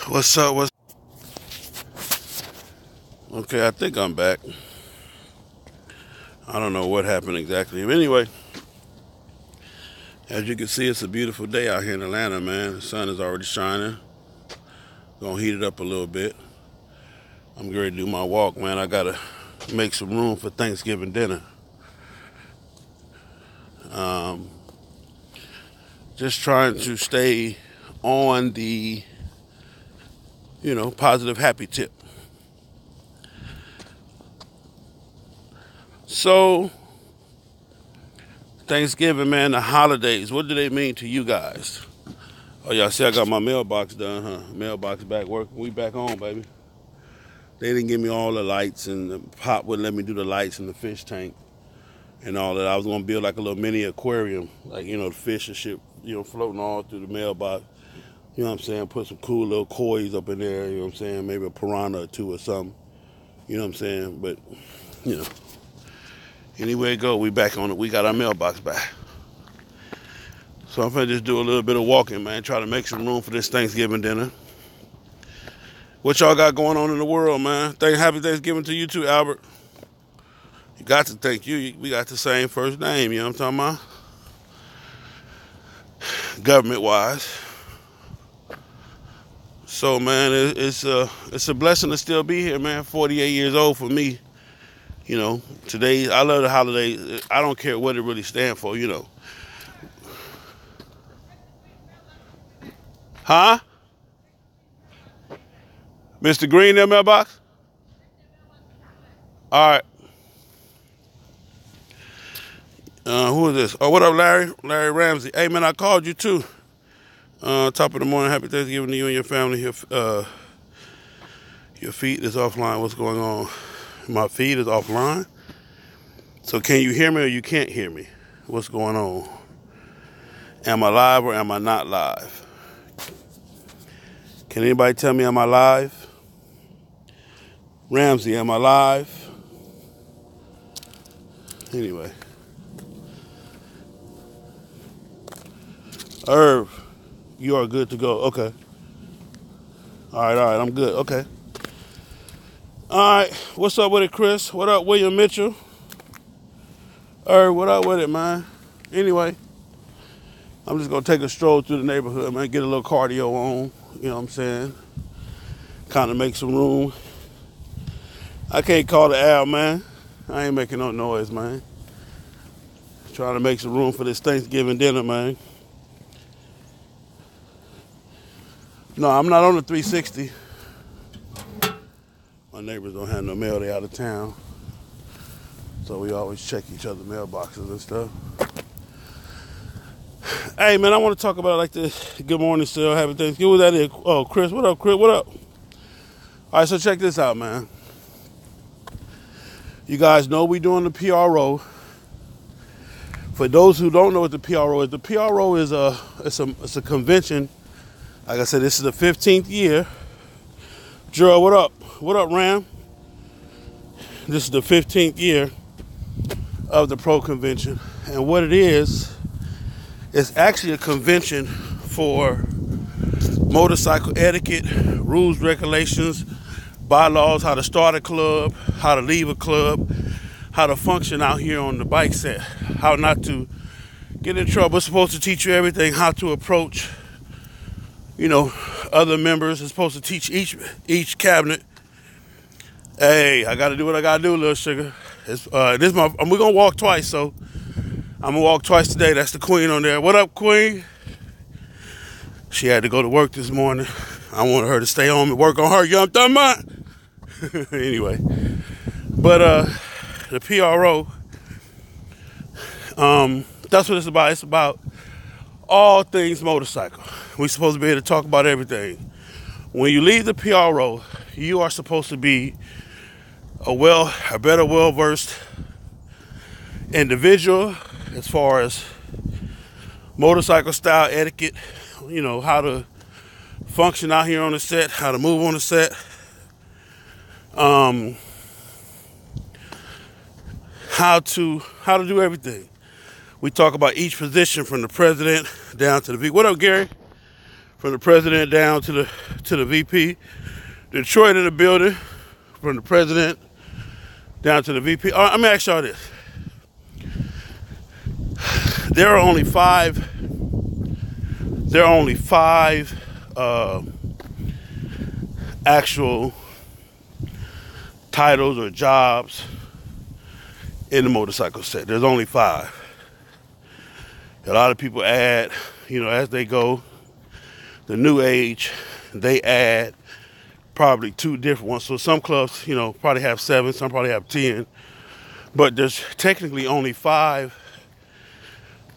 What's up? Okay, I think I'm back. I don't know what happened exactly. But anyway, as you can see, it's a beautiful day out here in Atlanta, man. The sun is already shining. Gonna heat it up a little bit. I'm getting ready to do my walk, man. I gotta make some room for Thanksgiving dinner. Just trying to stay on the, positive, happy tip. So, Thanksgiving, man, the holidays, what do they mean to you guys? Oh, y'all see I got my mailbox done, huh? Mailbox back working. We back on, baby. They didn't give me all the lights, and the pop wouldn't let me do the lights in the fish tank and all that. I was going to build like a little mini aquarium, like, the fish and shit, floating all through the mailbox. You know what I'm saying? Put some cool little koi's up in there, you know what I'm saying? Maybe a piranha or two or something. You know what I'm saying? But, anywhere it go, we back on it. We got our mailbox back. So I'm finna just do a little bit of walking, man. Try to make some room for this Thanksgiving dinner. What y'all got going on in the world, man? Happy Thanksgiving to you too, Albert. You got to thank you. We got the same first name, you know what I'm talking about? Government-wise. So, man, it's a blessing to still be here, man. 48 years old for me. Today, I love the holidays. I don't care what it really stands for, Huh? Mr. Green, their mailbox? All right. Who is this? Oh, what up, Larry? Larry Ramsey. Hey, man, I called you, too. Top of the morning. Happy Thanksgiving to you and your family. Your feed is offline. What's going on? My feed is offline? So can you hear me or you can't hear me? What's going on? Am I live or am I not live? Can anybody tell me, am I live? Ramsey, am I live? Anyway. Irv, you are good to go. Okay. All right, I'm good. Okay. All right, what's up with it, Chris? What up, William Mitchell? Irv, what up with it, man? Anyway, I'm just going to take a stroll through the neighborhood, man, get a little cardio on, you know what I'm saying? Kind of make some room. I can't call the Al, man. I ain't making no noise, man. Trying to make some room for this Thanksgiving dinner, man. No, I'm not on the 360. My neighbors don't have no mail. They out of town. So we always check each other's mailboxes and stuff. Hey, man, I want to talk about it like this. Good morning, still. Happy Thanksgiving. Who that is? Oh, Chris. What up, Chris? What up? All right, so check this out, man. You guys know we doing the PRO. For those who don't know what the PRO is, the PRO is a convention. Like I said, this is the 15th year. Gerald, what up? What up, Ram? This is the 15th year of the Pro Convention. And what it is, it's actually a convention for motorcycle etiquette, rules, regulations, bylaws, how to start a club, how to leave a club, how to function out here on the bike set, how not to get in trouble. It's supposed to teach you everything, how to approach, other members. It's supposed to teach each cabinet. Hey, I got to do what I got to do, little sugar. We're going to walk twice, so I'm going to walk twice today. That's the queen on there. What up, queen? She had to go to work this morning. I wanted her to stay home and work on her young thumb. Anyway, but the PRO, that's what it's about. It's about all things motorcycle. We're supposed to be able to talk about everything. When you leave the PRO, you are supposed to be a better, well-versed individual as far as motorcycle style etiquette, how to function out here on the set, how to move on the set, how to do everything. We talk about each position from the president down to the V. What up, Gary? from the president down to the VP. Detroit in the building, from the president down to the VP. Let me ask y'all this. There are only five actual titles or jobs in the motorcycle set. There's only 5. A lot of people add, as they go, the new age, they add probably 2 different ones. So some clubs, probably have 7, some probably have 10. But there's technically only 5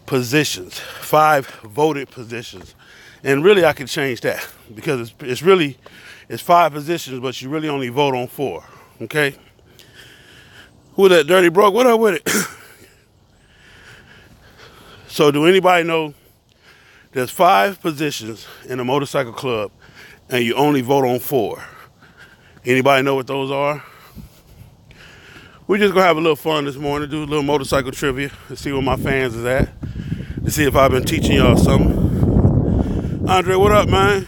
positions, 5 voted positions. And really I could change that because it's 5 positions, but you really only vote on 4, okay? Who that Dirty Broke? What up with it? So do anybody know there's 5 positions in a motorcycle club and you only vote on 4? Anybody know what those are? We're just gonna have a little fun this morning, do a little motorcycle trivia and see where my fans is at. To see if I've been teaching y'all something. Andre, what up, man?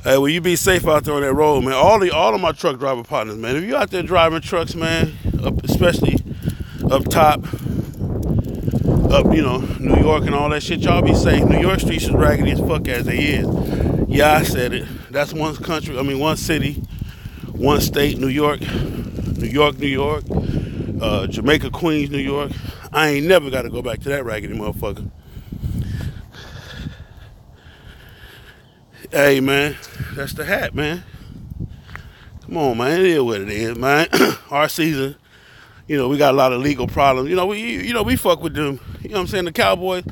Hey, well, you be safe out there on that road, man. All of my truck driver partners, man. If you out there driving trucks, man, especially up top, up, New York and all that shit, y'all be safe. New York streets is raggedy as fuck as they is. Yeah, I said it. That's one city, one state, New York, Jamaica, Queens, New York. I ain't never got to go back to that raggedy motherfucker. Hey, man, that's the hat, man. Come on, man. It is what it is, man. Our season, we got a lot of legal problems. We fuck with them. You know what I'm saying? The Cowboys,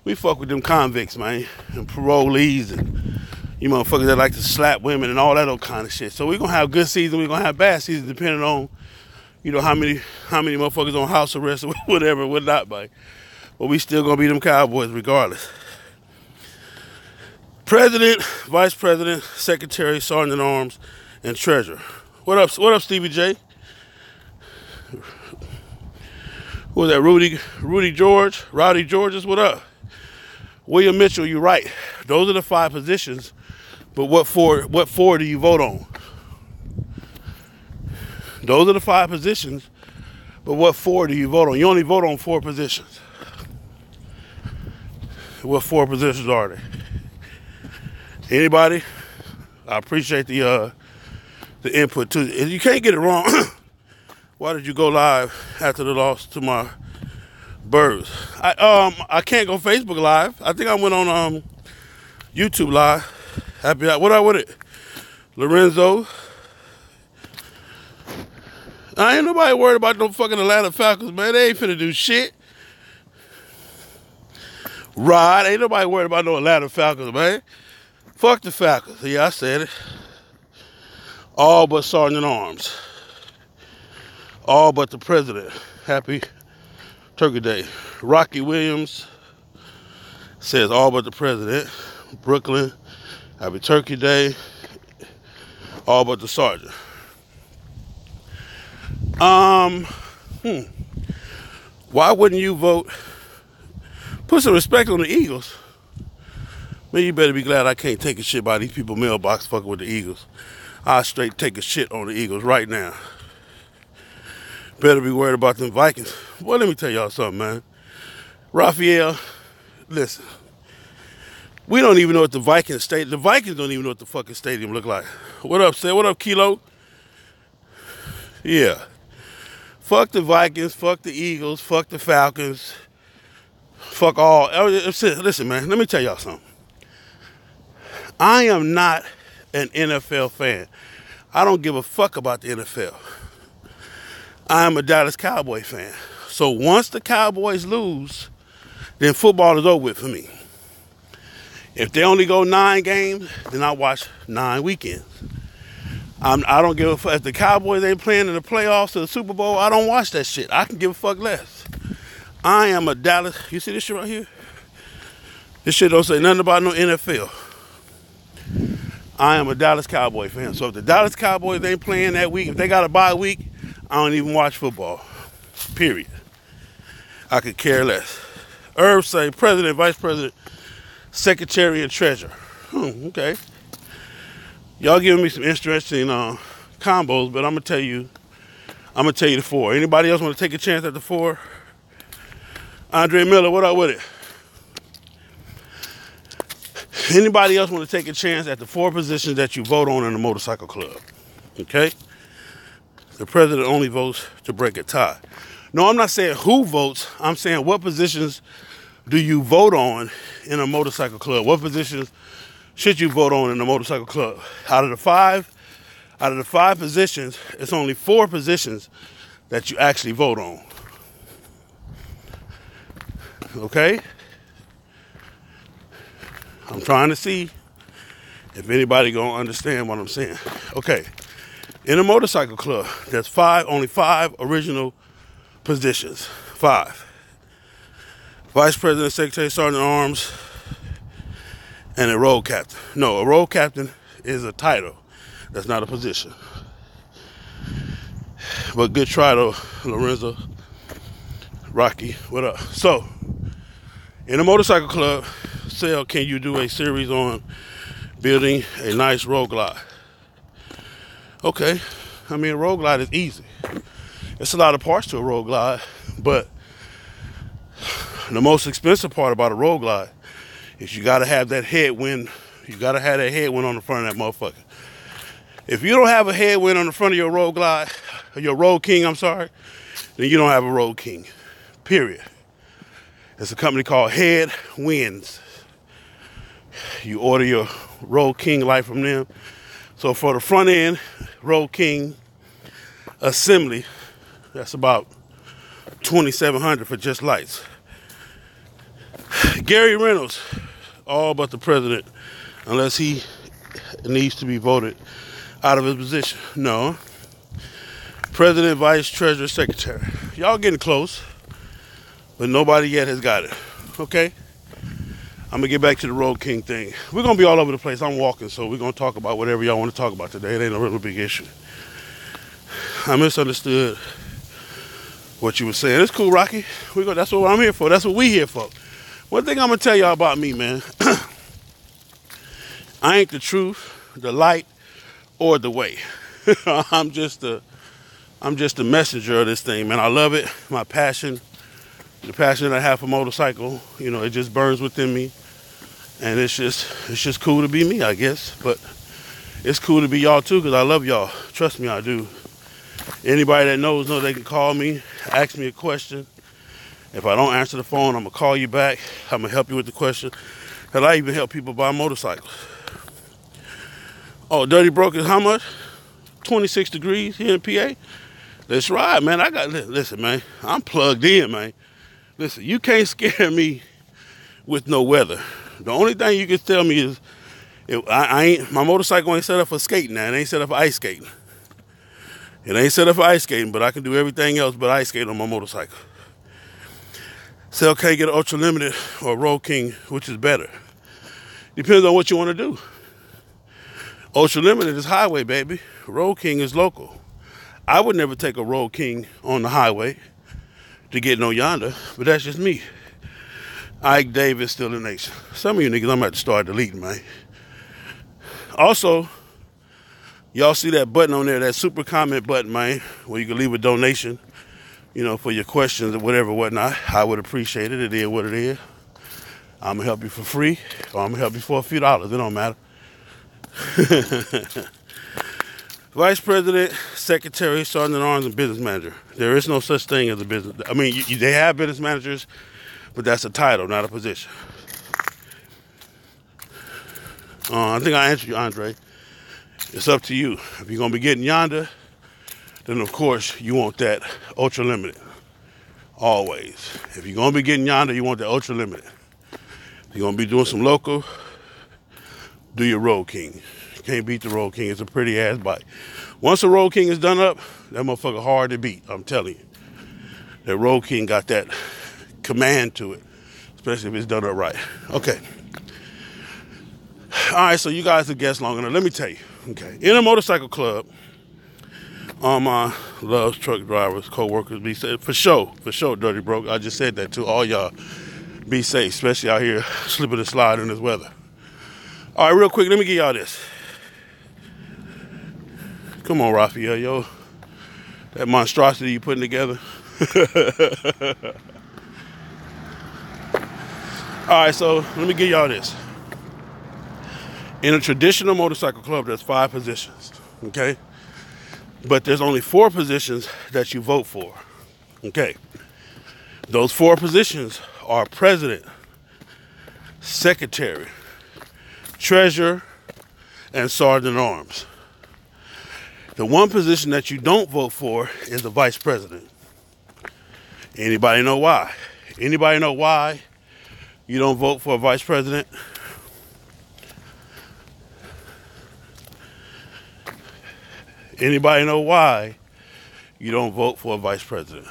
we fuck with them convicts, man, and parolees and you motherfuckers that like to slap women and all that old kind of shit. So we're going to have good season. We're going to have bad season depending on, how many motherfuckers on house arrest or whatever, whatnot, but we still going to be them Cowboys regardless. President, Vice President, Secretary, Sergeant at Arms, and Treasurer. What up, Stevie J? Who was that, Rowdy Georges, what up? William Mitchell, you're right. Those are the 5 positions, but what four do you vote on? Those are the 5 positions, but what 4 do you vote on? You only vote on 4 positions. What 4 positions are they? Anybody? I appreciate the input too. If you can't get it wrong, why did you go live after the loss to my Birds? I can't go Facebook Live. I think I went on YouTube Live. What up with it? Lorenzo. I ain't nobody worried about no fucking Atlanta Falcons, man. They ain't finna do shit. Rod, ain't nobody worried about no Atlanta Falcons, man. Fuck the Falcons. Yeah, I said it. All but Sergeant Arms. All but the president. Happy Turkey Day. Rocky Williams says all but the president. Brooklyn. Happy Turkey Day. All but the sergeant. Why wouldn't you vote? Put some respect on the Eagles. Man, you better be glad I can't take a shit by these people mailbox fucking with the Eagles. I'll straight take a shit on the Eagles right now. Better be worried about them Vikings. Well, let me tell y'all something, man. Raphael, listen. We don't even know what the Vikings don't even know what the fucking stadium look like. What up, Sam? What up, Kilo? Yeah. Fuck the Vikings, fuck the Eagles, fuck the Falcons, fuck all. Listen, man, let me tell y'all something. I am not an NFL fan. I don't give a fuck about the NFL. I am a Dallas Cowboy fan. So once the Cowboys lose, then football is over with for me. If they only go 9 games, then I watch 9 weekends. I don't give a fuck. If the Cowboys ain't playing in the playoffs or the Super Bowl, I don't watch that shit. I can give a fuck less. I am a Dallas. You see this shit right here? This shit don't say nothing about no NFL. I am a Dallas Cowboy fan. So if the Dallas Cowboys ain't playing that week, if they got a bye week, I don't even watch football. Period. I could care less. Irv say, President, Vice President, Secretary and Treasurer. Okay. Y'all giving me some interesting combos, but I'm gonna tell you the 4. Anybody else want to take a chance at the 4? Andre Miller, what up with it? Anybody else want to take a chance at the 4 positions that you vote on in the motorcycle club? Okay? The president only votes to break a tie. No, I'm not saying who votes. I'm saying what positions do you vote on in a motorcycle club? What positions should you vote on in the motorcycle club? Out of the five positions, it's only 4 positions that you actually vote on. Okay? I'm trying to see if anybody gonna understand what I'm saying. Okay. In a motorcycle club, there's only 5 original positions. 5. Vice President, Secretary, Sergeant at Arms, and a road captain. No, a road captain is a title. That's not a position. But good try though, Lorenzo. Rocky, what up? So, in a motorcycle club, Sal, can you do a series on building a nice road glide? Okay. I mean, a road glide is easy. It's a lot of parts to a road glide, but the most expensive part about a road glide is you gotta have that headwind. You gotta have that headwind on the front of that motherfucker. If you don't have a headwind on the front of your road glide, your Road King, I'm sorry, then you don't have a Road King. Period. It's a company called Headwinds. You order your Road King light from them. So for the front end, Road King assembly, that's about $2,700 for just lights. Gary Reynolds, all but the president, unless he needs to be voted out of his position. No. President, Vice, Treasurer, Secretary. Y'all getting close, but nobody yet has got it. Okay? I'm going to get back to the Road King thing. We're going to be all over the place. I'm walking, so we're going to talk about whatever y'all want to talk about today. It ain't a really big issue. I misunderstood what you were saying. It's cool, Rocky. That's what I'm here for. That's what we here for. One thing I'm going to tell y'all about me, man. I ain't the truth, the light, or the way. I'm just the messenger of this thing, man. I love it. My passion, the passion that I have for motorcycle, you know, it just burns within me. And it's just cool to be me, I guess. But it's cool to be y'all too, because I love y'all. Trust me, I do. Anybody that knows they can call me, ask me a question. If I don't answer the phone, I'm going to call you back. I'm going to help you with the question. And I even help people buy motorcycles. Oh, Dirty Broke is how much? 26 degrees here in PA? Let's ride, man. Listen, man. I'm plugged in, man. Listen, you can't scare me with no weather. The only thing you can tell me is my motorcycle ain't set up for skating now. It ain't set up for ice skating. It ain't set up for ice skating, but I can do everything else but ice skate on my motorcycle. So okay, get an Ultra Limited or Road King, which is better. Depends on what you want to do. Ultra Limited is highway, baby. Road King is local. I would never take a Road King on the highway to get no Yonder, but that's just me. Ike Davis still in the nation. Some of you niggas I'm about to start deleting, man. Also, y'all see that button on there, that super comment button, man, where you can leave a donation, you know, for your questions or whatever, whatnot. I would appreciate it. It is what it is. I'm going to help you for free, or I'm going to help you for a few dollars. It don't matter. Vice President, Secretary, Sergeant at Arms, and Business Manager. There is no such thing as a business. I mean, they have business managers, but that's a title, not a position. I think I answered you, Andre. It's up to you. If you're going to be getting Yonder, then of course you want that Ultra Limited. Always. If you're going to be getting Yonder, you want that Ultra Limited. If you're going to be doing some local, do your Road King. You can't beat the Road King. It's a pretty ass bike. Once the Road King is done up, that motherfucker hard to beat. I'm telling you. That Road King got that command to it, especially if it's done up right. Okay. All right, so you guys have guessed long enough. Let me tell you. Okay. In a motorcycle club, all my loves truck drivers, co-workers, be said for sure, Dirty Broke. I just said that to all y'all Be safe, especially out here slipping and sliding in this weather. All right, real quick, let me give y'all this. Come on, Raphael, yo. That monstrosity you putting together. All right, so let me give y'all this. In a traditional motorcycle club, there's 5 positions, okay? But there's only 4 positions that you vote for, okay? Those 4 positions are president, secretary, treasurer, and sergeant at arms. The one position that you don't vote for is the vice president. Anybody know why? Anybody know why you don't vote for a vice president? Anybody know why you don't vote for a vice president?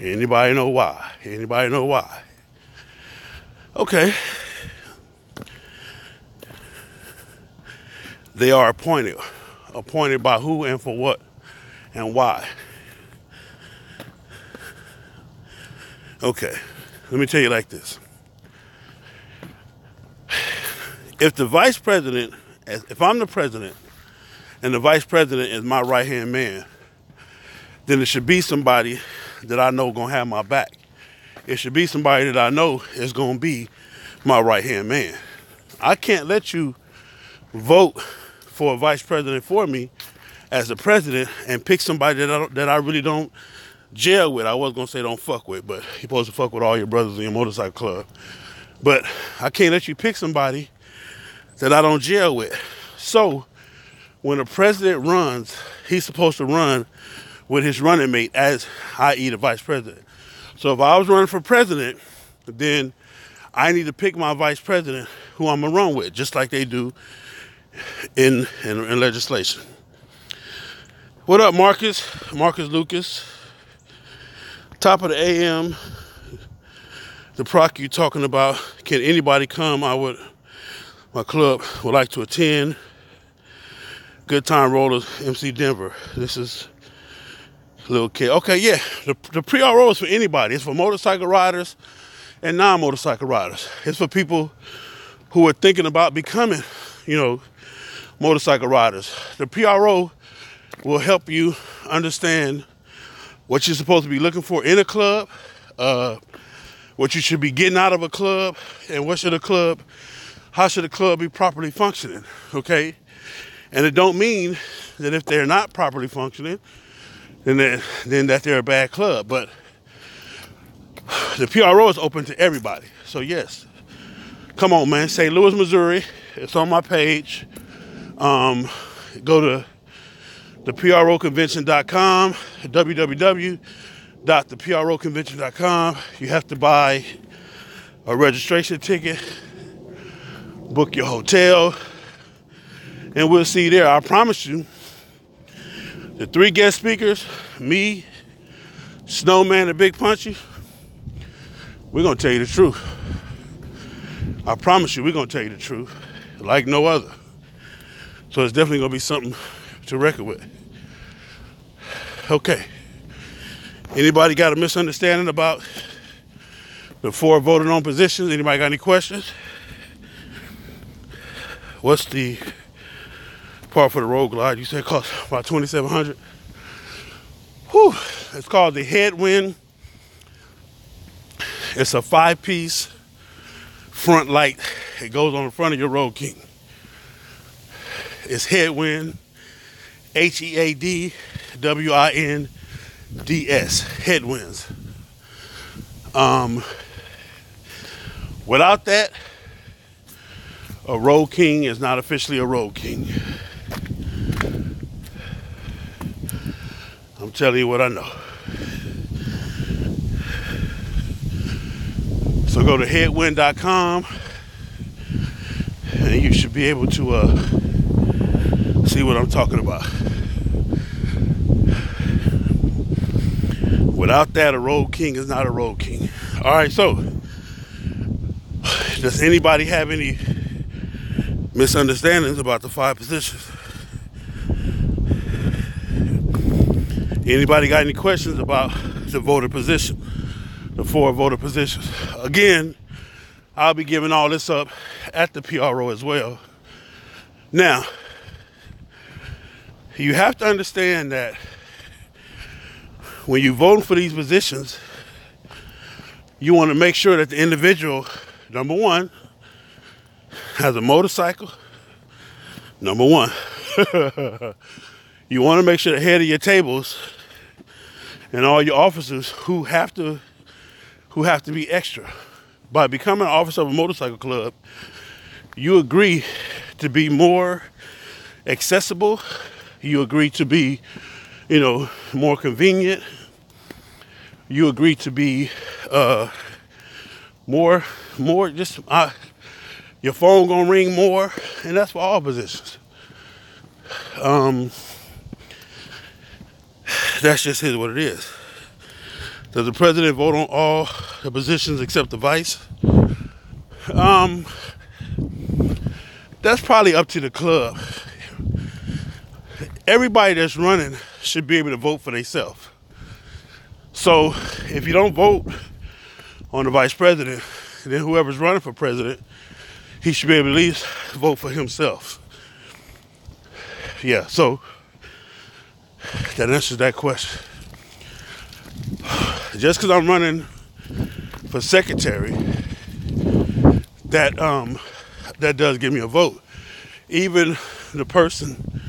Anybody know why? Anybody know why? Okay. They are appointed. Appointed by who and for what and why? Okay. Let me tell you like this. If the vice president, if I'm the president and the vice president is my right-hand man, then it should be somebody that I know gonna have my back. It should be somebody that I know is gonna be my right-hand man. I can't let you vote for a vice president for me as the president and pick somebody that I really don't gel with. I was gonna say don't fuck with, but you're supposed to fuck with all your brothers in your motorcycle club. But I can't let you pick somebody that I don't gel with. So when a president runs, he's supposed to run with his running mate, as i.e. the vice president. So if I was running for president, then I need to pick my vice president who I'm gonna run with, just like they do in legislation. What up, Marcus? Marcus Lucas. Top of the AM. The proc you talking about, can anybody come? My club would like to attend. Good Time Rollers, MC Denver. This is little kid. Okay, yeah, the pre-RO is for anybody. It's for motorcycle riders and non-motorcycle riders. It's for people who are thinking about becoming, motorcycle riders. The PRO will help you understand what you're supposed to be looking for in a club, what you should be getting out of a club, and how should a club be properly functioning, okay? And it don't mean that if they're not properly functioning, then that they're a bad club. But the PRO is open to everybody. So yes, come on, man. St. Louis, Missouri. It's on my page. Go to theproconvention.com, www.theproconvention.com. You have to buy a registration ticket, book your hotel, and we'll see you there. I promise you, the 3 guest speakers, me, Snowman, and Big Punchy, we're going to tell you the truth. I promise you, we're going to tell you the truth like no other. So it's definitely going to be something to reckon with. Okay. Anybody got a misunderstanding about the 4 voted on positions? Anybody got any questions? What's the part for the Road Glide? You said it cost about $2,700. Whew. It's called the Headwind. It's a 5-piece front light. It goes on the front of your Road King. It's Headwind. HEADWINDS. Headwinds. Without that, a Road King is not officially a Road King. I'm telling you what I know. So go to headwind.com and you should be able to see what I'm talking about. Without that, a Road King is not a Road King. All right, so does anybody have any misunderstandings about the 5 positions? Anybody got any questions about the voter position, the 4 voter positions? Again, I'll be giving all this up at the PRO as well. Now, you have to understand that when you vote for these positions, you want to make sure that the individual, number one, has a motorcycle. Number one. You want to make sure the head of your tables and all your officers who have to be extra. By becoming an officer of a motorcycle club, you agree to be more accessible. You agree to be, more convenient. You agree to be more just your phone gonna ring more, and that's for all positions. That's just what it is. Does the president vote on all the positions except the vice? That's probably up to the club. Everybody that's running should be able to vote for themselves. So if you don't vote on the vice president, then whoever's running for president, he should be able to at least vote for himself. Yeah, so that answers that question. Just because I'm running for secretary, that does give me a vote. Even the person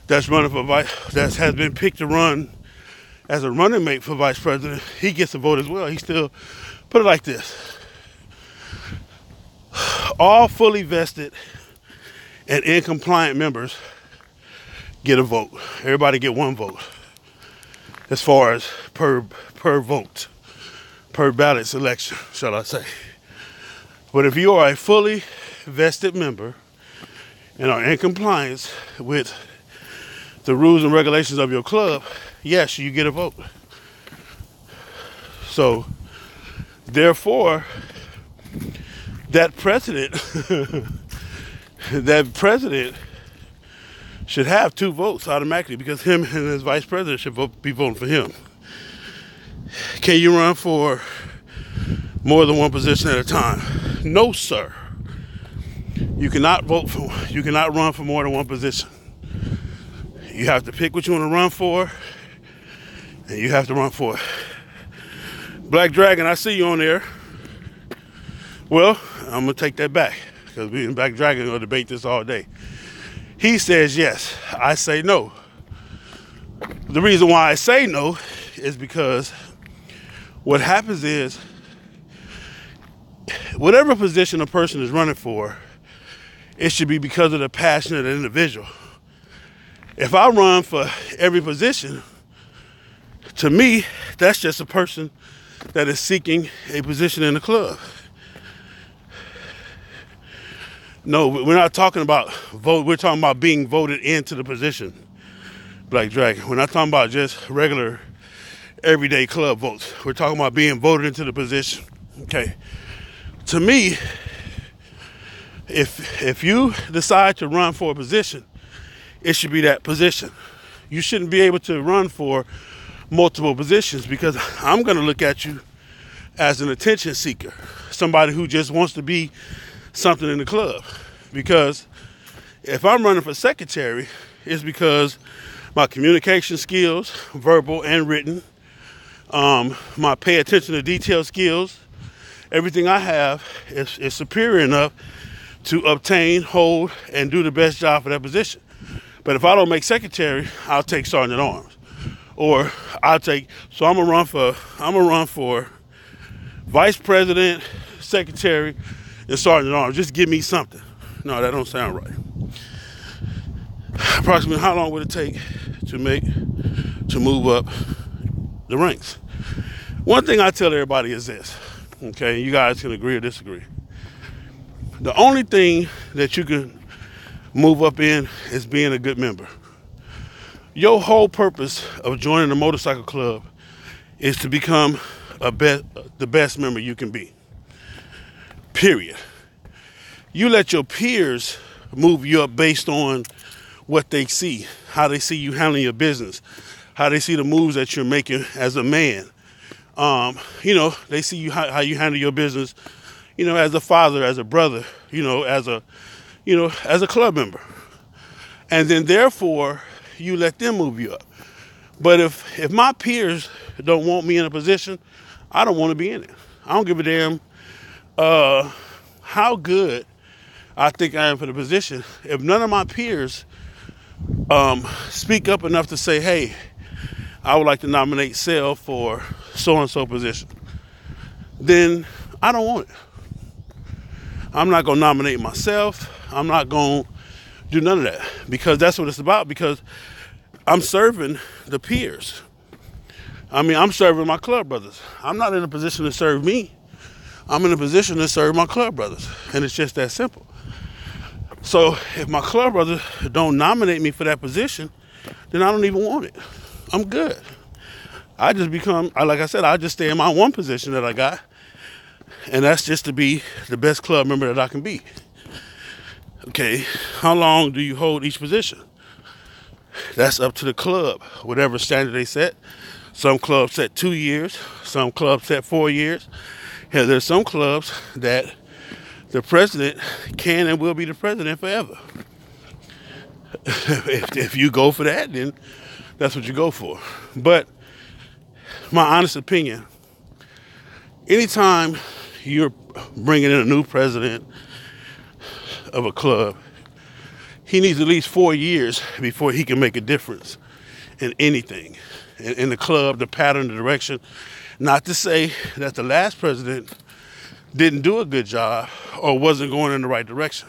that's running for vice, that has been picked to run as a running mate for vice president, he gets a vote as well. He still, put it like this: all fully vested and in compliant members get a vote. Everybody get one vote, as far as per vote, per ballot selection, shall I say. But if you are a fully vested member and are in compliance with the rules and regulations of your club, yes, you get a vote. So, therefore, that president should have 2 votes automatically, because him and his vice president should be voting for him. Can you run for more than one position at a time? No, sir. You cannot run for more than one position. You have to pick what you want to run for, and you have to run for it. Black Dragon, I see you on there. Well, I'm going to take that back, because me and Black Dragon are going to debate this all day. He says yes. I say no. The reason why I say no is because what happens is, whatever position a person is running for, it should be because of the passion of the individual. If I run for every position, to me, that's just a person that is seeking a position in the club. No, we're not talking about vote. We're talking about being voted into the position, Black Dragon. We're not talking about just regular, everyday club votes. We're talking about being voted into the position. Okay. To me, if you decide to run for a position, it should be that position. You shouldn't be able to run for multiple positions, because I'm going to look at you as an attention seeker, somebody who just wants to be something in the club. Because if I'm running for secretary, it's because my communication skills, verbal and written, my pay attention to detail skills, everything I have is superior enough to obtain, hold, and do the best job for that position. But if I don't make secretary, I'll take sergeant at arms. Or I'm gonna run for vice president, secretary, and sergeant at arms. Just give me something. No, that don't sound right. Approximately how long would it take to move up the ranks? One thing I tell everybody is this, okay? You guys can agree or disagree. The only thing that you can move up in is being a good member. Your whole purpose of joining the motorcycle club is to become the best member you can be. Period. You let your peers move you up based on what they see, how they see you handling your business, how they see the moves that you're making as a man. They see you how you handle your business, as a father, as a brother, as a club member. And then therefore you let them move you up. But if my peers don't want me in a position, I don't want to be in it. I don't give a damn how good I think I am for the position. If none of my peers speak up enough to say, hey, I would like to nominate Sel for so-and-so position, then I don't want it. I'm not going to nominate myself. I'm not going to do none of that, because that's what it's about, because I'm serving the peers. I'm serving my club brothers. I'm not in a position to serve me. I'm in a position to serve my club brothers. And it's just that simple. So if my club brothers don't nominate me for that position, then I don't even want it. I'm good. I just stay in my one position that I got. And that's just to be the best club member that I can be. Okay, how long do you hold each position? That's up to the club, whatever standard they set. Some clubs set 2 years, some clubs set 4 years. Hell, there's some clubs that the president can and will be the president forever. If you go for that, then that's what you go for. But my honest opinion, anytime you're bringing in a new president of a club, he needs at least 4 years before he can make a difference in anything, in the club, the pattern, the direction. Not to say that the last president didn't do a good job or wasn't going in the right direction.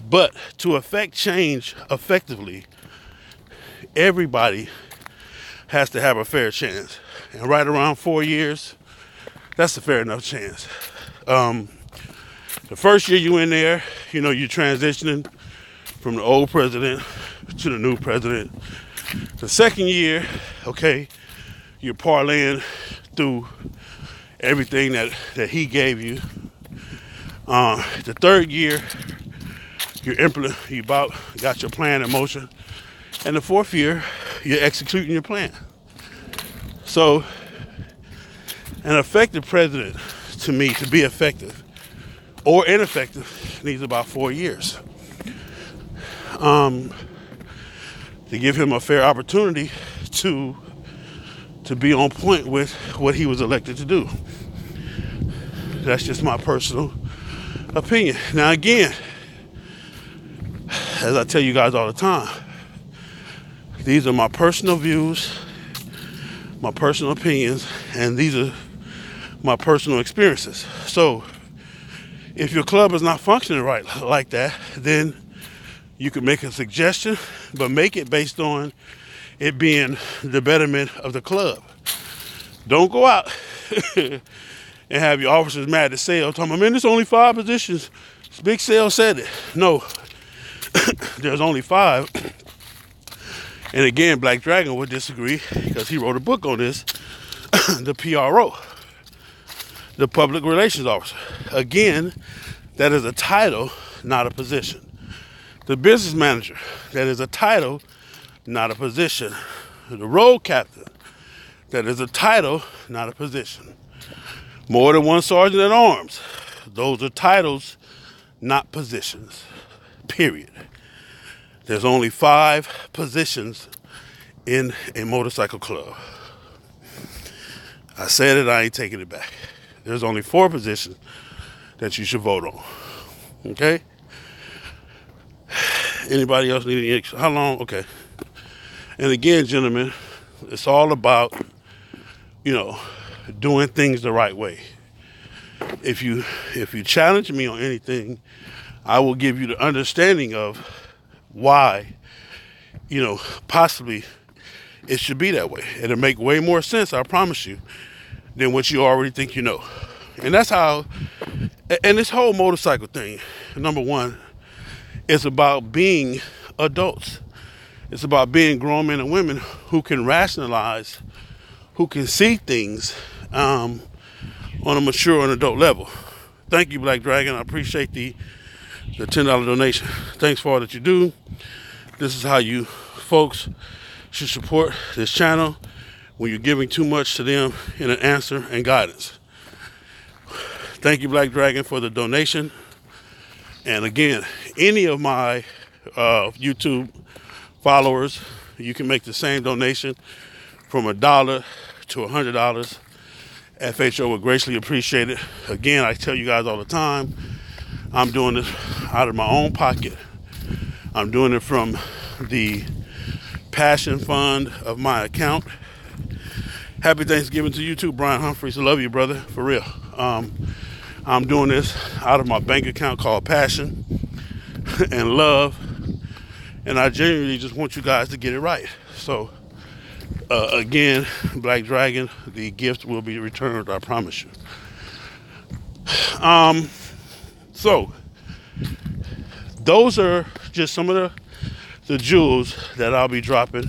But to affect change effectively, everybody has to have a fair chance. And right around 4 years, that's a fair enough chance. The first year you in there, you're transitioning from the old president to the new president. The second year, okay, you're parlaying through everything that he gave you. The third year, you got your plan in motion. And the fourth year, you're executing your plan. So, an effective president, to me, to be effective or ineffective, needs about 4 years. To give him a fair opportunity to be on point with what he was elected to do. That's just my personal opinion. Now again, as I tell you guys all the time, these are my personal views, my personal opinions, and these are my personal experiences. So if your club is not functioning right like that, then you can make a suggestion, but make it based on it being the betterment of the club. Don't go out and have your officers mad at Sel, talking about, man, there's only 5 positions. Big Sel said it. No, there's only 5. And again, Black Dragon would disagree because he wrote a book on this. The PRO, the Public Relations Officer. Again, that is a title, not a position. The business manager, that is a title, not a position. The road captain, that is a title, not a position. More than one sergeant at arms, those are titles, not positions. Period. There's only 5 positions in a motorcycle club. I said it, I ain't taking it back. There's only 4 positions that you should vote on. Okay? Anybody else need any extra? How long? Okay. And again, gentlemen, it's all about, doing things the right way. If you challenge me on anything, I will give you the understanding of why, possibly it should be that way. It'll make way more sense, I promise you, than what you already think you know. And that's how, and this whole motorcycle thing, number one, it's about being adults. It's about being grown men and women who can rationalize, who can see things on a mature and adult level. Thank you, Black Dragon. I appreciate the $10 donation. Thanks for all that you do. This is how you folks should support this channel when you're giving too much to them in an answer and guidance. Thank you, Black Dragon, for the donation. And again, any of my YouTube followers, you can make the same donation from $1 to $100. FHO would greatly appreciate it. Again, I tell you guys all the time, I'm doing this out of my own pocket. I'm doing it from the passion fund of my account. Happy Thanksgiving to you too, Brian Humphreys. I love you, brother, for real. I'm doing this out of my bank account called Passion and Love, and I genuinely just want you guys to get it right. So, again, Black Dragon, the gift will be returned, I promise you. So, those are just some of the jewels that I'll be dropping,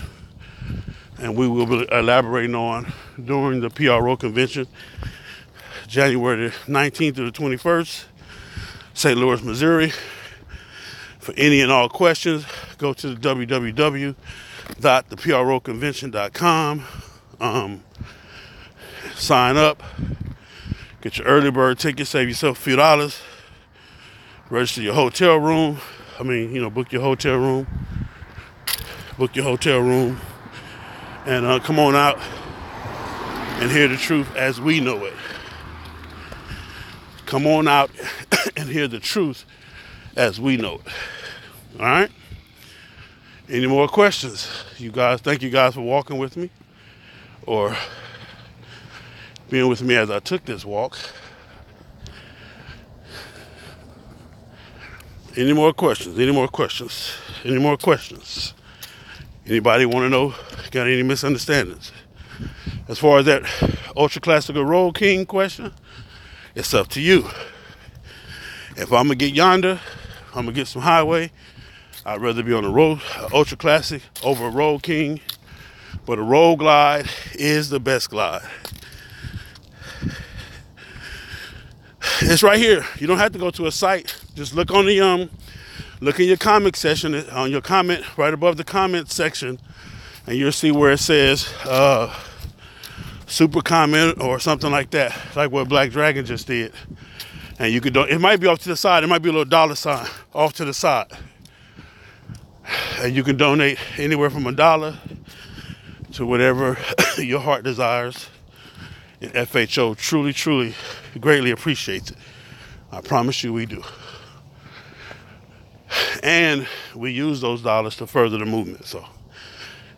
and we will be elaborating on during the PRO convention, January the 19th to the 21st, St. Louis, Missouri. For any and all questions, go to the www.theproconvention.com. Sign up, get your early bird ticket, save yourself a few dollars, register your hotel room. Book your hotel room. And come on out and hear the truth as we know it. Come on out and hear the truth as we know it. All right? Any more questions? You guys, thank you guys for walking with me or being with me as I took this walk. Any more questions? Anybody want to know, got any misunderstandings? As far as that Ultra Classical Road King question, it's up to you. If I'm going to get yonder, I'm going to get some highway, I'd rather be on a road Ultra Classic over a Road King. But a Road Glide is the best glide. It's right here. You don't have to go to a site. Just look on the look in your comment section, on your comment right above the comment section, and you'll see where it says super comment or something like that, like what Black Dragon just did. And you could it might be off to the side. It might be a little dollar sign off to the side, and you can donate anywhere from $1 to whatever your heart desires. And FHO truly greatly appreciates it. I promise you we do. And we use those dollars to further the movement. So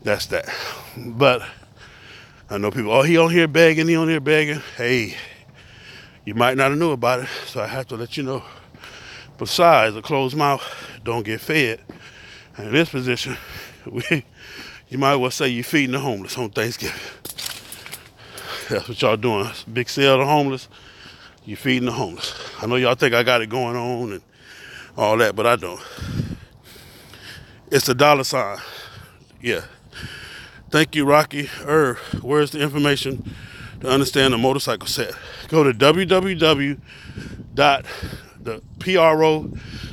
that's that. But I know people, he on here begging. Hey, you might not have knew about it, so I have to let you know. Besides, a closed mouth don't get fed. And in this position, you might well say you're feeding the homeless on Thanksgiving. That's what y'all doing. Big sale to homeless. You're feeding the homeless. I know y'all think I got it going on and all that, but I don't. It's a dollar sign. Yeah. Thank you, Rocky. Where's the information to understand the motorcycle set? Go to www.thepro.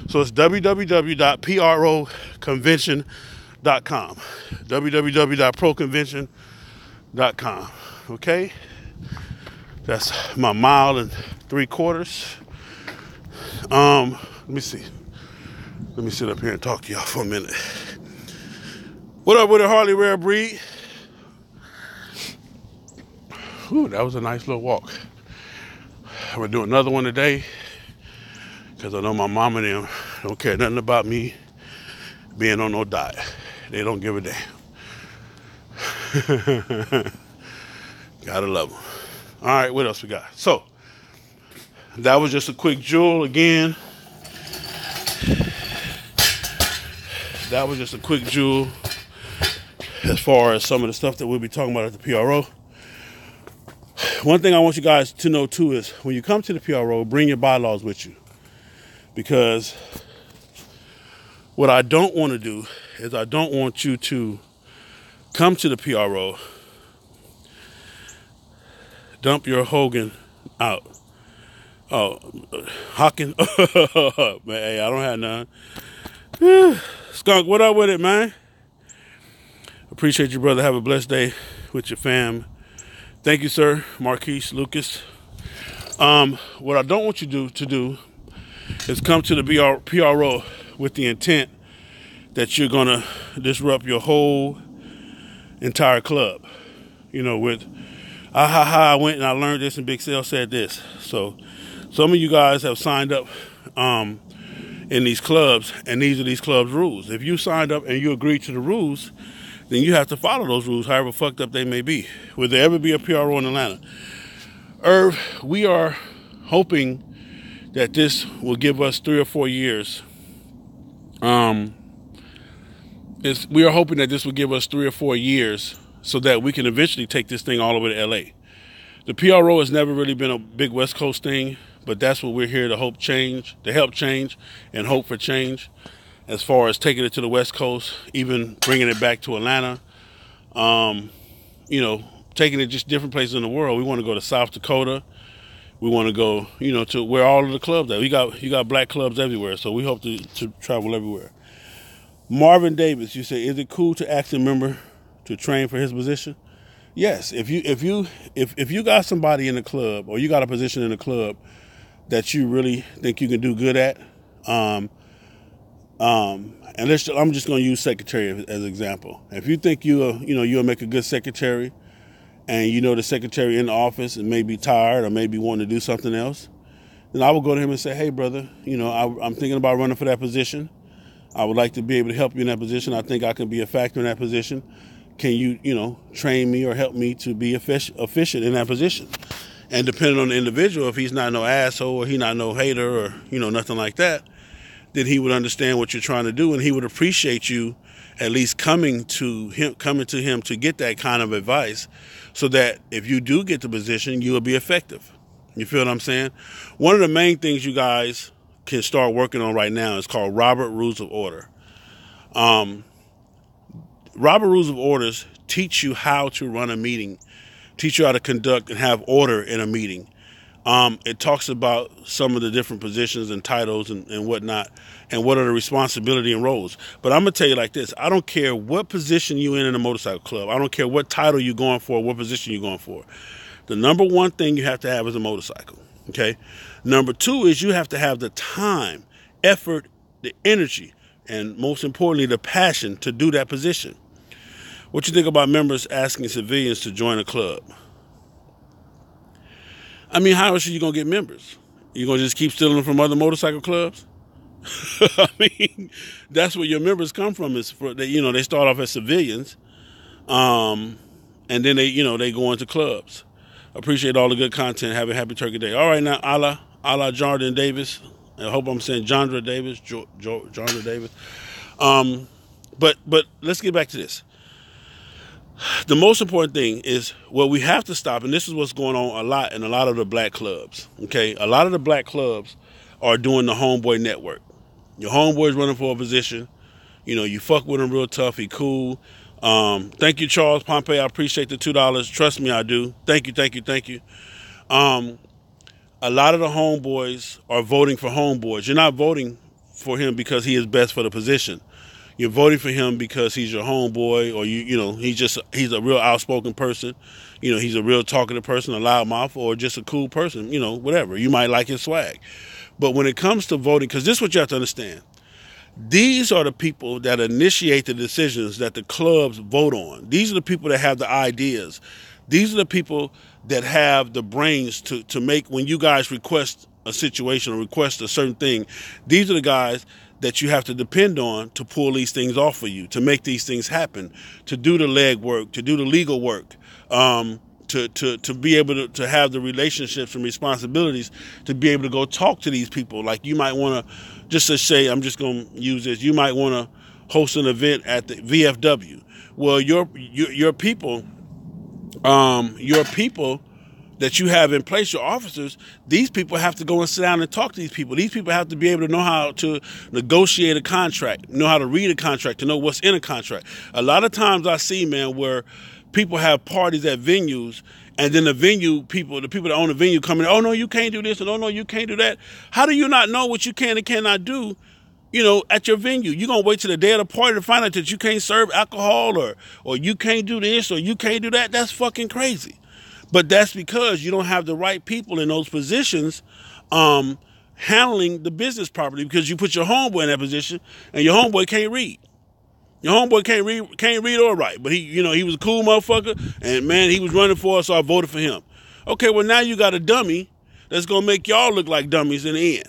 So it's www.proconvention.com. www.proconvention.com. Okay? That's my 1.75 miles. Let me see. Let me sit up here and talk to y'all for a minute. What up with a Harley Rare Breed? Ooh, that was a nice little walk. I'm gonna do another one today because I know my mom and them don't care nothing about me being on no diet. They don't give a damn. Gotta love them. All right, what else we got? So, that was just a quick jewel again. That was just a quick jewel as far as some of the stuff that we'll be talking about at the PRO. One thing I want you guys to know too is when you come to the PRO, bring your bylaws with you. Because what I don't want to do is I don't want you to come to the PRO, dump your Hogan out. Oh, Hawking. Man, hey, I don't have none. Skunk, what up with it, man? Appreciate you, brother. Have a blessed day with your fam. Thank you, sir. Marquise Lucas. What I don't want you to do is come to the PRO with the intent that you're going to disrupt your whole entire club. You know, with, I went and I learned this and Big Sale said this. So some of you guys have signed up in these clubs, and these are these clubs' rules. If you signed up and you agreed to the rules, then you have to follow those rules, however fucked up they may be. Will there ever be a PRO in Atlanta? Irv, we are hoping that this will give us 3 or 4 years. We are hoping that this will give us 3 or 4 years so that we can eventually take this thing all over to LA. The PRO has never really been a big West Coast thing, but that's what we're here to help change and hope for change. As far as taking it to the West Coast, even bringing it back to Atlanta, you know, taking it just different places in the world. We want to go to South Dakota. We want to go, you know, to where all of the clubs are. You got black clubs everywhere, so we hope to travel everywhere. Marvin Davis, you say, is it cool to ask a member to train for his position? Yes. If you got somebody in the club, or you got a position in the club that you really think you can do good at, and I'm just going to use secretary as an example. If you think you'll make a good secretary, and you know the secretary in the office and may be tired or maybe wanting to do something else, then I would go to him and say, hey, brother, you know, I'm thinking about running for that position. I would like to be able to help you in that position. I think I can be a factor in that position. Can you, you know, train me or help me to be efficient in that position? And depending on the individual, if he's not no asshole or he's not no hater or, you know, nothing like that, then he would understand what you're trying to do, and he would appreciate you at least coming to him to get that kind of advice, so that if you do get the position, you will be effective. You feel what I'm saying? One of the main things you guys can start working on right now is called Robert Rules of Order. Robert Rules of Orders teach you how to run a meeting, teach you how to conduct and have order in a meeting. It talks about some of the different positions and titles and whatnot, and what are the responsibility and roles. But I'm going to tell you like this. I don't care what position you're in a motorcycle club. I don't care what title you're going for, what position you're going for. The number one thing you have to have is a motorcycle, okay? Number two is you have to have the time, effort, the energy, and most importantly, the passion to do that position. What you think about members asking civilians to join a club? I mean, how else are you going to get members? You going to just keep stealing them from other motorcycle clubs? I mean, that's where your members come from. They start off as civilians, and then they go into clubs. Appreciate all the good content. Have a happy Turkey Day. All right, now, a la Jordan Davis. I hope I'm saying Jandra Davis. Jandra Davis. But let's get back to this. The most important thing is what we have to stop, and this is what's going on a lot in a lot of the black clubs, okay? A lot of the black clubs are doing the homeboy network. Your homeboy's running for a position. You know, you fuck with him real tough. He cool. Thank you, Charles Pompey. I appreciate the $2. Trust me, I do. Thank you. A lot of the homeboys are voting for homeboys. You're not voting for him because he is best for the position. You're voting for him because he's your homeboy, or he's a real outspoken person. You know, he's a real talkative person, a loudmouth, or just a cool person, you know, whatever. You might like his swag. But when it comes to voting, because this is what you have to understand. These are the people that initiate the decisions that the clubs vote on. These are the people that have the ideas. These are the people that have the brains to make, when you guys request a situation or request a certain thing, these are the guys that you have to depend on to pull these things off for you, to make these things happen, to do the leg work, to do the legal work, to be able to have the relationships and responsibilities to be able to go talk to these people. Like, you might want to, just to say, I'm just going to use this, you might want to host an event at the VFW. Well, your people that you have in place, your officers, these people have to go and sit down and talk to these people. These people have to be able to know how to negotiate a contract, know how to read a contract, to know what's in a contract. A lot of times I see, man, where people have parties at venues, and then the people that own the venue come in, oh, no, you can't do this, and oh, no, you can't do that. How do you not know what you can and cannot do at your venue. You're going to wait till the day of the party to find out that you can't serve alcohol or you can't do this or you can't do that. That's fucking crazy. But that's because you don't have the right people in those positions handling the business properly, because you put your homeboy in that position and your homeboy can't read. Your homeboy can't read or write, but he was a cool motherfucker, and man, he was running for us, so I voted for him. Okay, well now you got a dummy that's gonna make y'all look like dummies in the end.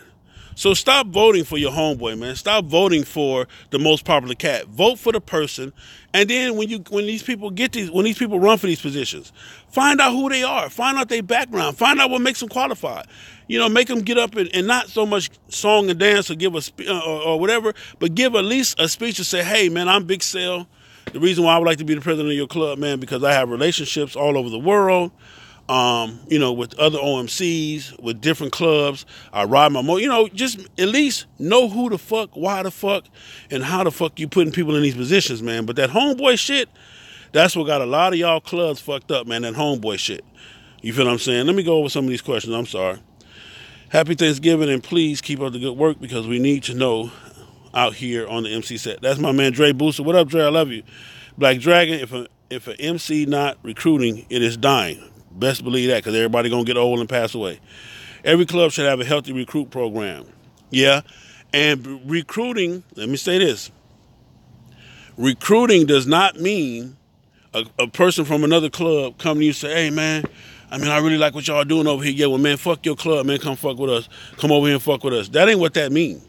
So stop voting for your homeboy, man. Stop voting for the most popular cat. Vote for the person, and then when these people run for these positions, find out who they are, find out their background, find out what makes them qualified. Make them get up and not so much song and dance or give or whatever, but give at least a speech and say, hey, man, I'm Big Sale. The reason why I would like to be the president of your club, man, because I have relationships all over the world, with other OMCs, with different clubs. I ride my just at least know who the fuck, why the fuck, and how the fuck you putting people in these positions, man. But that homeboy shit, that's what got a lot of y'all clubs fucked up, man, that homeboy shit. You feel what I'm saying? Let me go over some of these questions. I'm sorry. Happy Thanksgiving, and please keep up the good work, because we need to know out here on the MC set. That's my man Dre Booster. What up, Dre? I love you. Black Dragon, if an MC not recruiting, it is dying. Best believe that, because everybody going to get old and pass away. Every club should have a healthy recruit program. Yeah, and recruiting, let me say this. Recruiting does not mean a person from another club come to you and say, hey, man, I really like what y'all doing over here. Yeah, well, man, fuck your club, man. Come fuck with us. Come over here and fuck with us. That ain't what that means.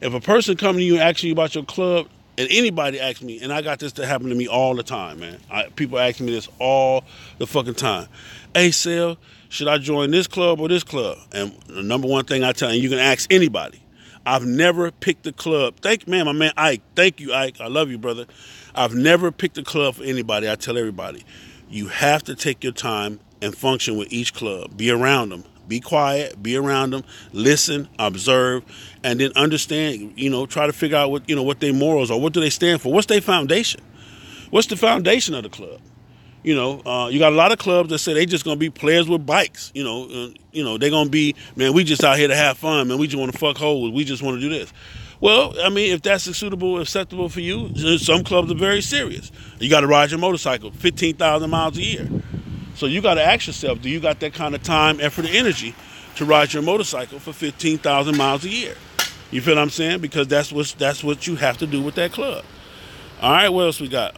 If a person come to you and asks you about your club, and anybody asks me, and I got this to happen to me all the time, man. People ask me this all the fucking time. Hey, Sal, should I join this club or this club? And the number one thing I tell you, you can ask anybody. I've never picked a club. My man Ike. Thank you, Ike. I love you, brother. I've never picked a club for anybody. I tell everybody, you have to take your time and function with each club. Be around them. Be quiet. Be around them. Listen, observe, and then understand. Try to figure out what their morals are. What do they stand for? What's their foundation? What's the foundation of the club? You got a lot of clubs that say they just gonna be players with bikes. They're gonna be, man, we just out here to have fun, man. We just want to fuck hoes. We just want to do this. Well, if that's acceptable for you, some clubs are very serious. You got to ride your motorcycle 15,000 miles a year. So you got to ask yourself, do you got that kind of time, effort, and energy to ride your motorcycle for 15,000 miles a year? You feel what I'm saying? Because that's what you have to do with that club. All right, what else we got?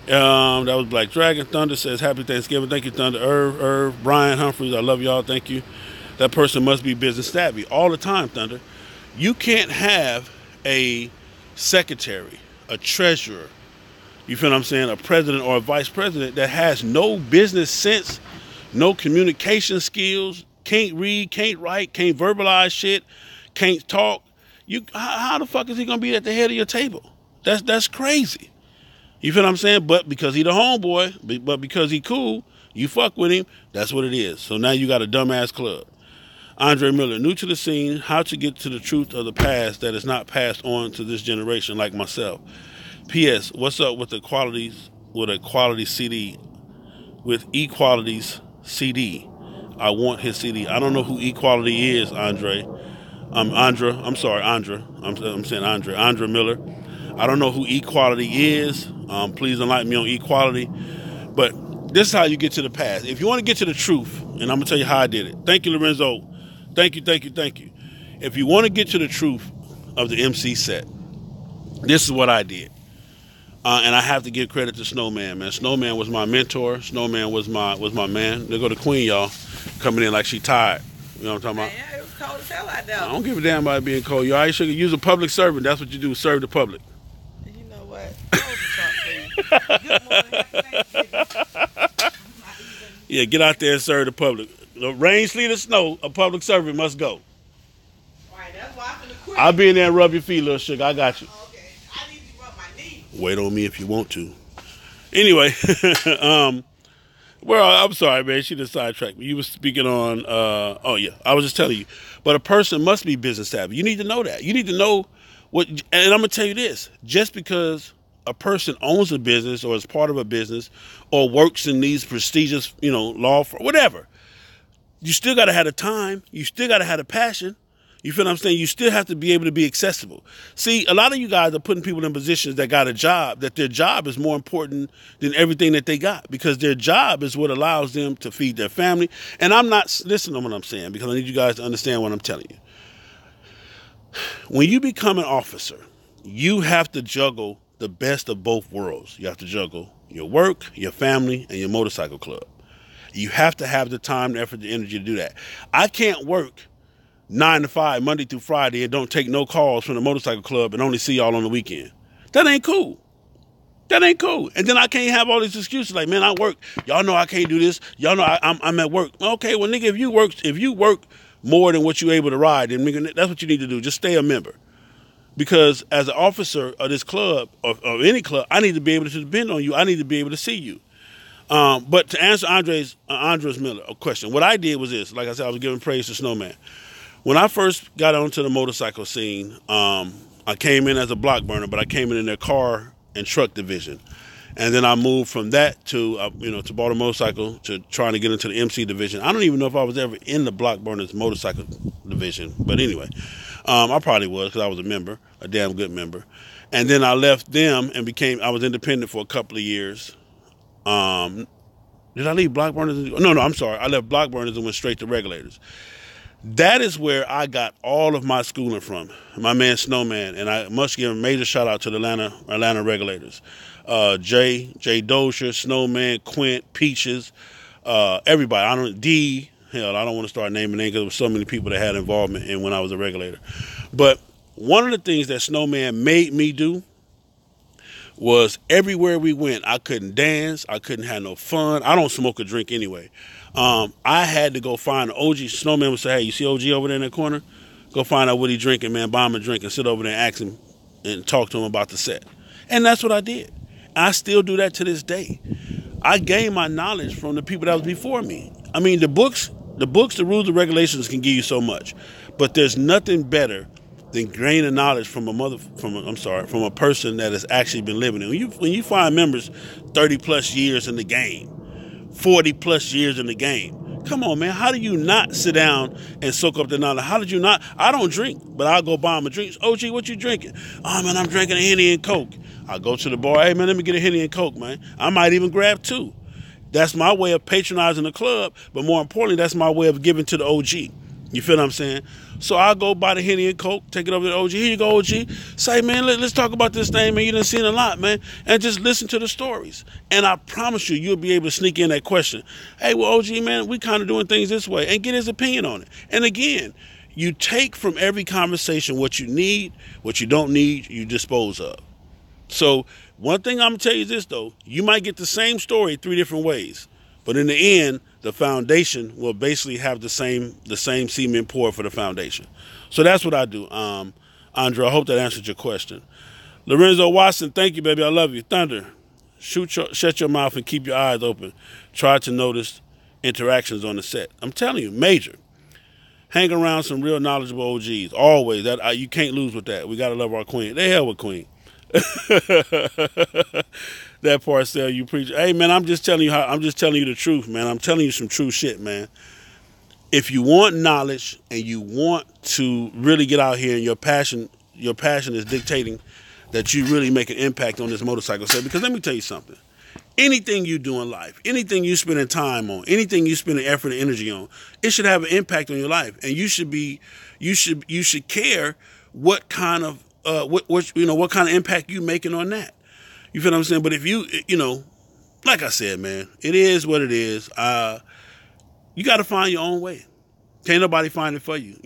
That was Black Dragon. Thunder says, happy Thanksgiving. Thank you, Thunder. Irv, Brian Humphreys, I love y'all. Thank you. That person must be business savvy. All the time, Thunder. You can't have a secretary, a treasurer, you feel what I'm saying, a president or a vice president that has no business sense, no communication skills, can't read, can't write, can't verbalize shit, can't talk. How the fuck is he going to be at the head of your table? That's crazy. You feel what I'm saying? But because he the homeboy, but because he cool, you fuck with him, that's what it is. So now you got a dumbass club. Andre Miller, new to the scene, how to get to the truth of the past that is not passed on to this generation like myself. P.S. What's up with a quality CD, with Equality's CD? I want his CD. I don't know who Equality is, Andre. Andra Miller. I don't know who Equality is. Please enlighten me on Equality. But this is how you get to the past. If you want to get to the truth, and I'm going to tell you how I did it. Thank you, Lorenzo. Thank you. If you want to get to the truth of the MC set, this is what I did. And I have to give credit to Snowman, man. Snowman was my mentor. Snowman was my man. There go the queen, y'all, coming in like she tired. You know what I'm talking about? Yeah, it was cold as hell out there. I don't give a damn about it being cold. You always should use a public servant. That's what you do, serve the public. You know what? Good morning. Yeah, get out there and serve the public. Rain, sleet, or snow, a public servant must go. All right, that's why I'm finna quit. I'll be in there and rub your feet, little sugar. I got you. Okay, I need to rub my knee. Wait on me if you want to. Anyway, well, I'm sorry, man. She just sidetracked me. You were speaking on, I was just telling you. But a person must be business savvy. You need to know that. You need to know what, and I'm going to tell you this. Just because a person owns a business or is part of a business or works in these prestigious, law firm, whatever, you still got to have the time. You still got to have the passion. You feel what I'm saying? You still have to be able to be accessible. See, a lot of you guys are putting people in positions that got a job, that their job is more important than everything that they got, because their job is what allows them to feed their family. And I'm not listening to what I'm saying, because I need you guys to understand what I'm telling you. When you become an officer, you have to juggle the best of both worlds. You have to juggle your work, your family, and your motorcycle club. You have to have the time, the effort, the energy to do that. I can't work 9 to 5, Monday through Friday, and don't take no calls from the motorcycle club and only see y'all on the weekend. That ain't cool. That ain't cool. And then I can't have all these excuses like, man, I work. Y'all know I can't do this. Y'all know I'm at work. Okay, well, nigga, if you work more than what you're able to ride, then nigga, that's what you need to do. Just stay a member. Because as an officer of this club, or any club, I need to be able to depend on you. I need to be able to see you. But to answer Andres Miller question, what I did was this. Like I said, I was giving praise to Snowman. When I first got onto the motorcycle scene, I came in as a block burner, but I came in their car and truck division. And then I moved from that to Baltimore Motorcycle, to trying to get into the MC division. I don't even know if I was ever in the block burners motorcycle division. But anyway, I probably was, because I was a member, a damn good member. And then I left them and I was independent for a couple of years. Did I leave block burners? No, I'm sorry. I left block burners and went straight to regulators. That is where I got all of my schooling from. My man Snowman, and I must give a major shout out to the Atlanta regulators. Jay Dozier, Snowman, Quint, Peaches, everybody. I don't want to start naming names because there were so many people that had involvement in when I was a regulator. But one of the things that Snowman made me do was everywhere we went, I couldn't dance, I couldn't have no fun. I don't smoke or drink anyway. I had to go find OG. Snowman would say, hey, you see OG over there in that corner? Go find out what he drinking, man. Buy him a drink and sit over there and ask him and talk to him about the set. And that's what I did. I still do that to this day. I gained my knowledge from the people that was before me. I mean, the books, the rules, the regulations can give you so much, but there's nothing better than gaining knowledge from a person that has actually been living it. When you find members 30 plus years in the game, 40 plus years in the game, come on, man, how do you not sit down and soak up the knowledge? How did you not? I don't drink, but I'll go buy him a drink. OG, what you drinking? Oh, man, I'm drinking a Henny and Coke. I'll go to the bar. Hey, man, let me get a Henny and Coke, man. I might even grab 2. That's my way of patronizing the club, but more importantly, that's my way of giving to the OG. You feel what I'm saying? So I'll go buy the Henny and Coke, take it over to the OG. Here you go, OG. Say, man, let's talk about this thing, man. You done seen a lot, man. And just listen to the stories. And I promise you, you'll be able to sneak in that question. Hey, well, OG, man, we kind of doing things this way. And get his opinion on it. And again, you take from every conversation what you need, what you don't need, you dispose of. So one thing I'm going to tell you is this, though. You might get the same story 3 different ways. But in the end, the foundation will basically have the same cement poured for the foundation. So that's what I do. Andre, I hope that answered your question. Lorenzo Watson, thank you, baby. I love you. Thunder, shut your mouth and keep your eyes open. Try to notice interactions on the set. I'm telling you, major. Hang around some real knowledgeable OGs. Always. You can't lose with that. We got to love our queen. The hell with Queen. That Parcell you preach. Hey, man, I'm just telling you the truth, man. I'm telling you some true shit, man. If you want knowledge and you want to really get out here and your passion is dictating that you really make an impact on this motorcycle set, because let me tell you something. Anything you do in life, anything you spending time on, anything you spending effort and energy on, it should have an impact on your life. And you should care what kind of what kind of impact you making on that. You feel what I'm saying? But if you like I said, man, it is what it is. You got to find your own way. Can't nobody find it for you,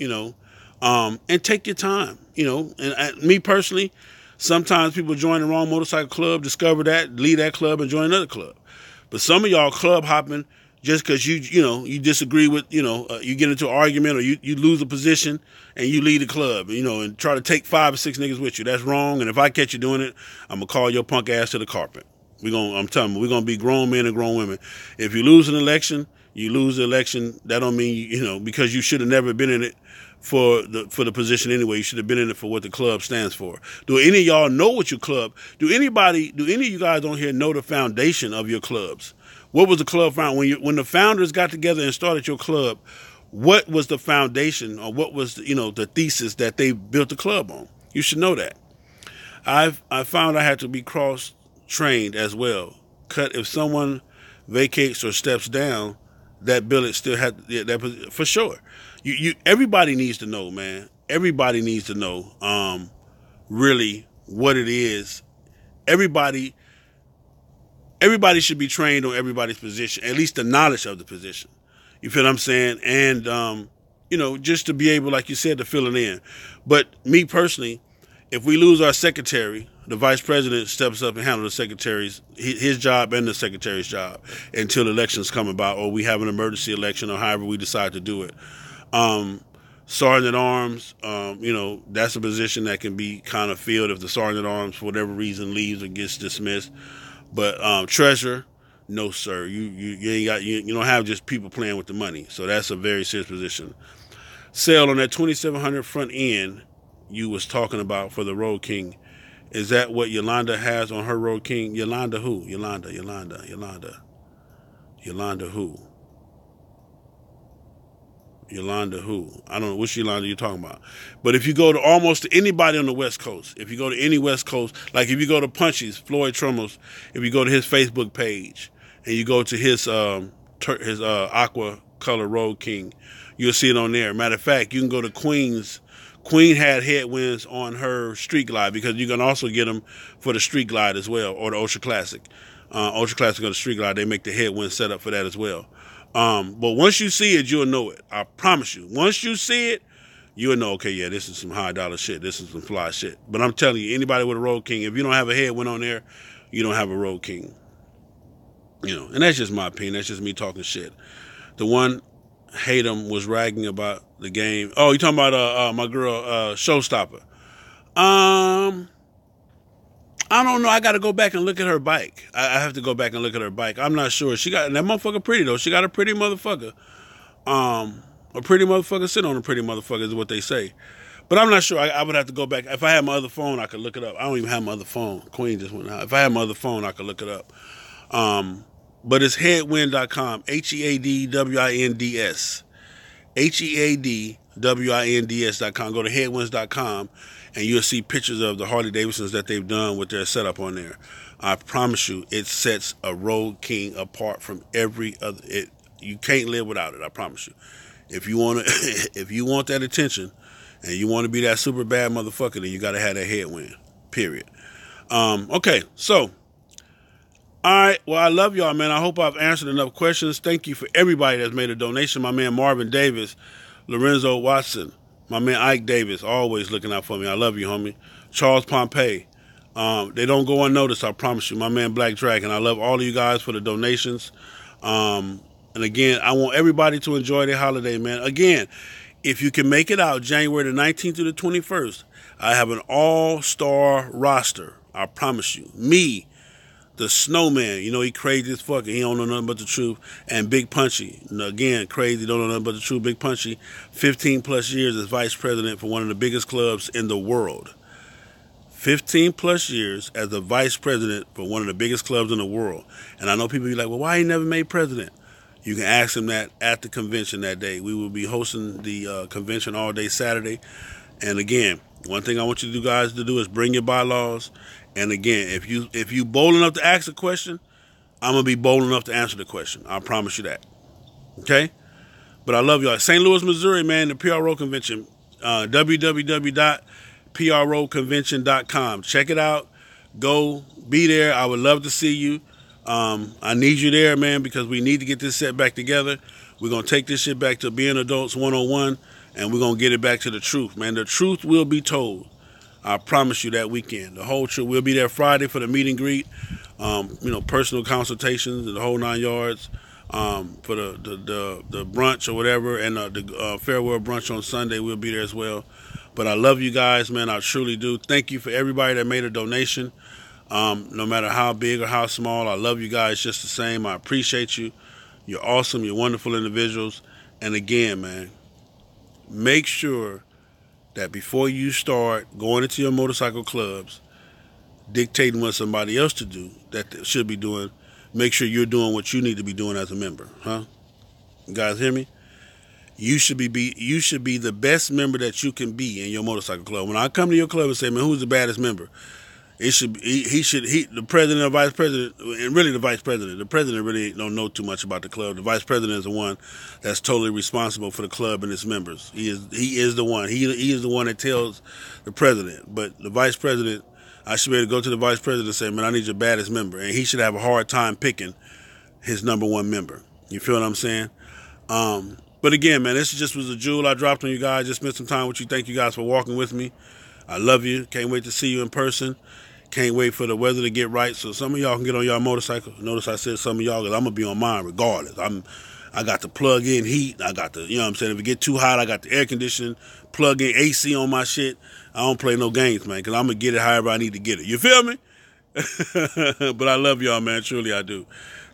and take your time, And me personally, sometimes people join the wrong motorcycle club, discover that, leave that club and join another club. But some of y'all club hopping just because you disagree with, you get into an argument or you lose a position and you leave the club, and try to take 5 or 6 niggas with you. That's wrong. And if I catch you doing it, I'm going to call your punk ass to the carpet. I'm telling you, we're going to be grown men and grown women. If you lose an election, you lose the election. That don't mean, because you should have never been in it for the position anyway. You should have been in it for what the club stands for. Do any of y'all know what your club, do any of you guys on here know the foundation of your clubs? What was the club found? When the founders got together and started your club, what was the foundation or what was the thesis that they built the club on. You should know that. I found I had to be cross-trained as well. If someone vacates or steps down, that billet still had that for sure. Everybody needs to know, man. Everybody needs to know really what it is. Everybody should be trained on everybody's position, at least the knowledge of the position. You feel what I'm saying? And just to be able, like you said, to fill it in. But me personally, if we lose our secretary, the vice president steps up and handles the secretary's his job and the secretary's job until elections come about, or we have an emergency election, or however we decide to do it. Sergeant at Arms, that's a position that can be kind of filled if the Sergeant at Arms, for whatever reason, leaves or gets dismissed. But treasurer, no sir, you don't have just people playing with the money. So that's a very serious position. Sale on that 2700 front end you was talking about for the Road King. Is that what Yolanda has on her Road King? Yolanda who? Yolanda who? Yolanda who? I don't know which Yolanda you're talking about. But if you go to almost anybody on the West Coast, if you go to any West Coast, like if you go to Punchy's, Floyd Trummels, if you go to his Facebook page and you go to his aqua color Road King, you'll see it on there. Matter of fact, you can go to Queen's. Queen had headwinds on her Street Glide, because you can also get them for the Street Glide as well, or the Ultra Classic. Ultra Classic or the Street Glide, they make the headwind set up for that as well. But once you see it, you'll know it. I promise you. Once you see it, you'll know, okay, yeah, this is some high dollar shit. This is some fly shit. But I'm telling you, anybody with a Road King, if you don't have a headwind on there, you don't have a Road King. And that's just my opinion. That's just me talking shit. The one Hatem was ragging about the game. Oh, you talking about my girl Showstopper? I don't know. I got to go back and look at her bike. I have to go back and look at her bike. I'm not sure. She got that motherfucker pretty though. She got a pretty motherfucker. A pretty motherfucker sit on a pretty motherfucker is what they say. But I'm not sure. I would have to go back. If I had my other phone, I could look it up. I don't even have my other phone. Queen just went out. If I had my other phone, I could look it up. But it's headwind.com, HEADWINDS. HEADWINDS.com. Go to headwinds.com and you'll see pictures of the Harley Davidsons that they've done with their setup on there. I promise you, it sets a Road King apart from every other. You can't live without it. I promise you. If you want that attention and you want to be that super bad motherfucker, then you got to have that headwind. Period. Okay, so. All right, well, I love y'all, man. I hope I've answered enough questions. Thank you for everybody that's made a donation. My man Marvin Davis, Lorenzo Watson, my man Ike Davis, always looking out for me. I love you, homie. Charles Pompey. They don't go unnoticed, I promise you. My man Black Dragon. I love all of you guys for the donations. And again, I want everybody to enjoy their holiday, man. Again, if you can make it out January the 19th to the 21st, I have an all-star roster. I promise you. Me, the Snowman, he crazy as fuck, he don't know nothing but the truth. And Big Punchy, again, crazy, don't know nothing but the truth. Big Punchy, 15 plus years as vice president for one of the biggest clubs in the world. 15 plus years as the vice president for one of the biggest clubs in the world. And I know people be like, well, why he never made president? You can ask him that at the convention that day. We will be hosting the convention all day Saturday. And again, one thing I want you guys to do is bring your bylaws. And again, if you bold enough to ask a question, I'm going to be bold enough to answer the question. I promise you that. Okay? But I love y'all. St. Louis, Missouri, man, the PRO convention. www.proconvention.com. Check it out. Go. Be there. I would love to see you. I need you there, man, because we need to get this set back together. We're going to take this shit back to being adults 101, and we're going to get it back to the truth, man. The truth will be told. I promise you that weekend. The whole truth. We'll be there Friday for the meet and greet, personal consultations and the whole 9 yards, for the brunch or whatever, and the farewell brunch on Sunday. We'll be there as well. But I love you guys, man. I truly do. Thank you for everybody that made a donation, no matter how big or how small. I love you guys just the same. I appreciate you. You're awesome. You're wonderful individuals. And again, man, make sure that before you start going into your motorcycle clubs, dictating what somebody else to do that they should be doing, make sure you're doing what you need to be doing as a member, huh? You guys hear me? you should be the best member that you can be in your motorcycle club. When I come to your club and say, man, who's the baddest member? It should the president or vice president, and really the vice president. The president really don't know too much about the club. The vice president is the one that's totally responsible for the club and its members. He is the one. He is the one that tells the president. But the vice president, I should be able to go to the vice president and say, man, I need your baddest member, and he should have a hard time picking his number one member. You feel what I'm saying? But again, man, this just was a jewel I dropped on you guys. Just spent some time with you. Thank you guys for walking with me. I love you. Can't wait to see you in person. Can't wait for the weather to get right so some of y'all can get on y'all motorcycle. Notice I said some of y'all because I'm going to be on mine regardless. I got the plug-in heat. I got the, you know what I'm saying, if it get too hot, I got the air conditioning, plug-in AC on my shit. I don't play no games, man, because I'm going to get it however I need to get it. You feel me? But I love y'all, man. Truly, I do.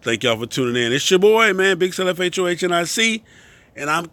Thank y'all for tuning in. It's your boy, man, Big CellFHOHNIC, and I'm